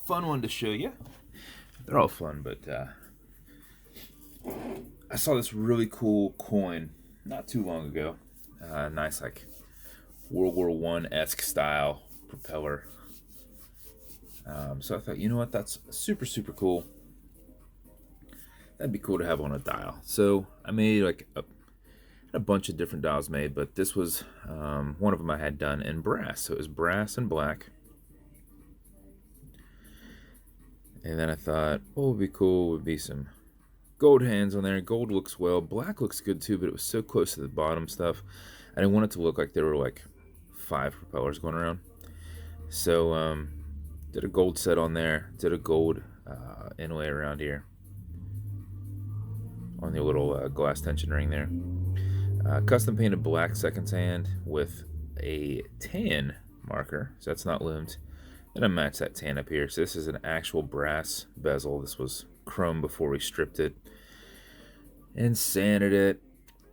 fun one to show you. They're all fun, but I saw this really cool coin not too long ago. Nice, like World War I-esque style propeller. So I thought, you know what, that's super, super cool. That'd be cool to have on a dial. So I made like a bunch of different dials made, but this was one of them I had done in brass. So it was brass and black. And then I thought, what would be cool would be some gold hands on there. Gold looks well. Black looks good too, but it was so close to the bottom stuff. I didn't want it to look like there were like 5 propellers going around. So did a gold set on there. Did a gold inlay around here on the little glass tension ring there. Custom painted black second hand with a tan marker, so that's not loomed. And I matched that tan up here. So this is an actual brass bezel. This was chrome before we stripped it and sanded it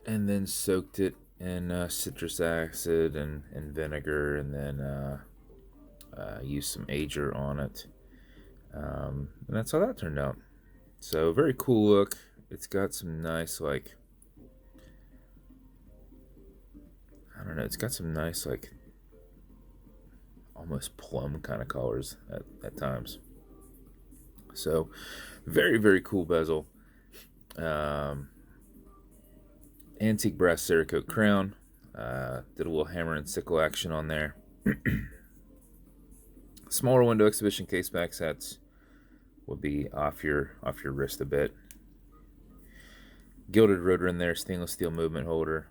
and then soaked it in citrus acid and vinegar, and then used some ager on it. And that's how that turned out. So very cool look. It's got some nice, like, I don't know, it's got some nice, like, almost plum kind of colors at times. So very, very cool bezel. Antique brass cerakote crown. Did a little hammer and sickle action on there. Smaller window exhibition caseback sets would be off your wrist a bit. Gilded rotor in there, stainless steel movement holder.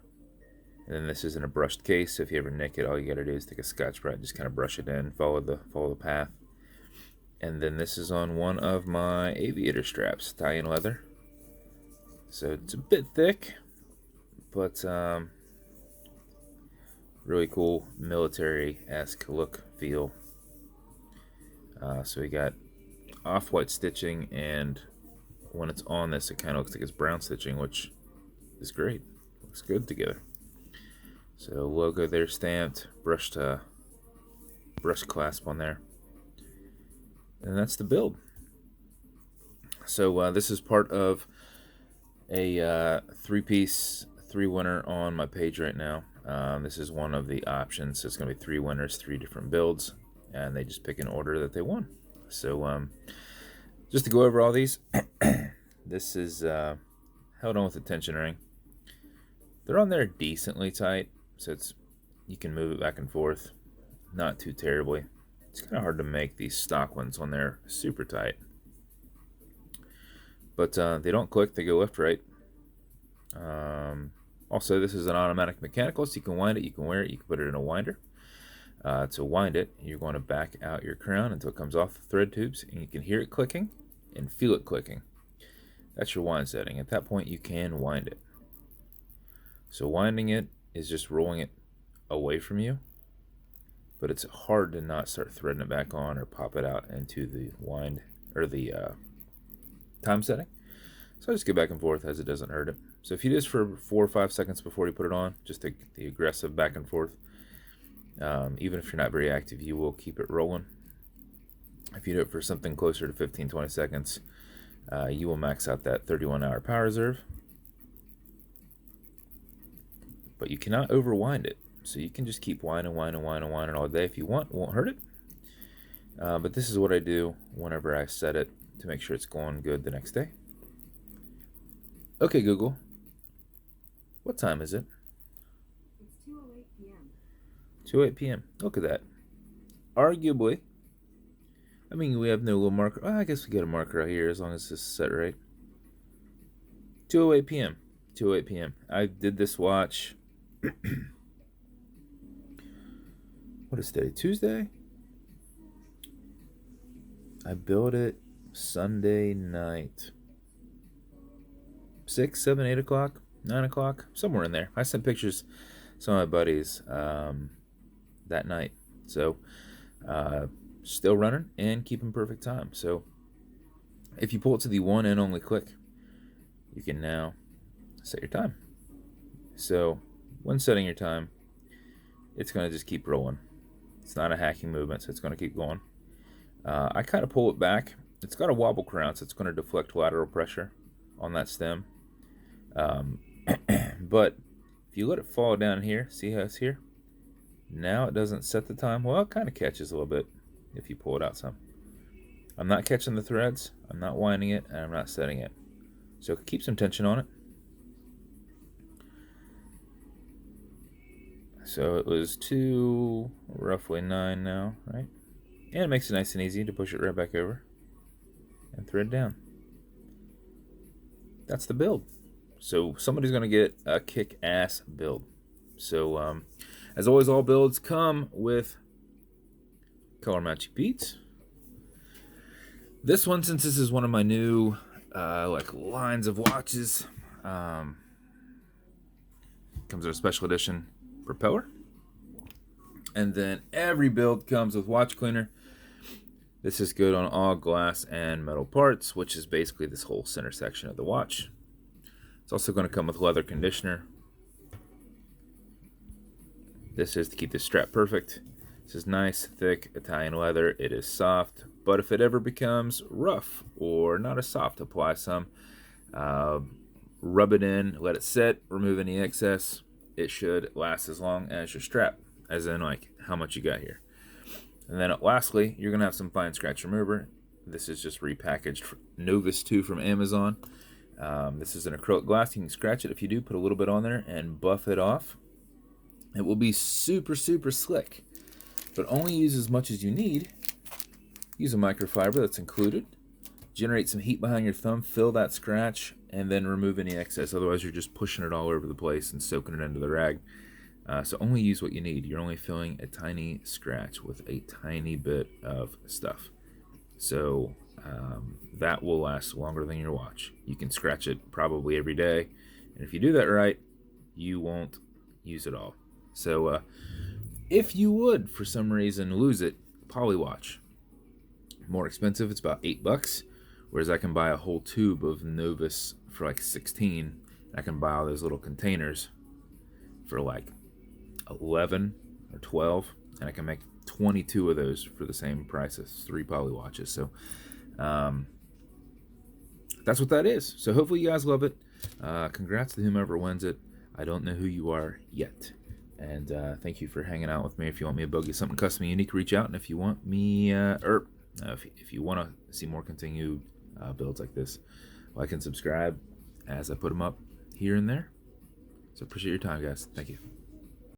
And then this is in a brushed case, so if you ever nick it, all you gotta do is take a Scotch Brite, just kind of brush it in, follow the path. And then this is on one of my aviator straps, Italian leather. So it's a bit thick, but really cool military-esque look, feel. So we got off-white stitching, and when it's on this, it kind of looks like it's brown stitching, which is great. Looks good together. So logo there stamped, brushed clasp on there. And that's the build. So this is part of a 3-piece, 3-winner on my page right now. This is one of the options. So it's going to be 3 winners, 3 different builds, and they just pick an order that they want. So just to go over all these, this is held on with a tension ring. They're on there decently tight, so you can move it back and forth, not too terribly. It's kind of hard to make these stock ones on there super tight, but they don't click, they go left, right. Also, this is an automatic mechanical, so you can wind it, you can wear it, you can put it in a winder. To wind it, you're going to back out your crown until it comes off the thread tubes, and you can hear it clicking and feel it clicking. That's your wind setting. At that point, you can wind it. So winding it is just rolling it away from you, but it's hard to not start threading it back on or pop it out into the wind or the time setting. So I just go back and forth as it doesn't hurt it. So if you do this for 4 or 5 seconds before you put it on, just the aggressive back and forth, even if you're not very active, you will keep it rolling. If you do it for something closer to 15-20 seconds, you will max out that 31-hour power reserve. But you cannot overwind it, so you can just keep winding all day if you want. It won't hurt it. But this is what I do whenever I set it to make sure it's going good the next day. Okay, Google, what time is it? It's 2:08 p.m. 2:08 p.m. Look at that. Arguably, I mean, we have no little marker. Oh, I guess we got a marker out here as long as this is set right. 2:08 p.m. 2:08 p.m. I did this watch. What is today? Tuesday? I built it Sunday night. 6, 7, 8 o'clock, 9 o'clock, somewhere in there. I sent pictures to some of my buddies that night. So still running and keeping perfect time. So if you pull it to the one and only click, you can now set your time. So when setting your time, it's going to just keep rolling. It's not a hacking movement, so it's going to keep going. I kind of pull it back. It's got a wobble crown, so it's going to deflect lateral pressure on that stem. But if you let it fall down here, see how it's here? Now it doesn't set the time. Well, it kind of catches a little bit if you pull it out some. I'm not catching the threads, I'm not winding it, and I'm not setting it. So keep some tension on it. So it was 2, roughly 9 now, right? And it makes it nice and easy to push it right back over and thread down. That's the build. So somebody's going to get a kick-ass build. So as always, all builds come with color matching beads. This one, since this is one of my new like lines of watches, comes with a special edition propeller. And then every build comes with watch cleaner. This is good on all glass and metal parts, which is basically this whole center section of the watch. It's also going to come with leather conditioner. This is to keep the strap perfect. This is nice, thick Italian leather. It is soft, but if it ever becomes rough or not as soft, apply some. Rub it in, let it set, remove any excess. It should last as long as your strap, as in like how much you got here. And then lastly, you're going to have some fine scratch remover. This is just repackaged Novus 2 from Amazon. This is an acrylic glass. You can scratch it if you do. Put a little bit on there and buff it off. It will be super, super slick. But only use as much as you need. Use a microfiber that's included. Generate some heat behind your thumb. Fill that scratch. And then remove any excess. Otherwise, you're just pushing it all over the place and soaking it into the rag. So only use what you need. You're only filling a tiny scratch with a tiny bit of stuff. So that will last longer than your watch. You can scratch it probably every day. And if you do that right, you won't use it all. So if you would, for some reason, lose it, poly watch. More expensive, it's about $8. Whereas I can buy a whole tube of Novus for like 16. I can buy all those little containers for like 11 or 12, and I can make 22 of those for the same price as 3 poly watches. So that's what that is. So hopefully you guys love it. Congrats to whomever wins it. I don't know who you are yet. And thank you for hanging out with me. If you want me to build you something custom and unique, reach out. And if you want me, if you want to see more continued builds like this, like and subscribe as I put them up here and there. So appreciate your time, guys. Thank you.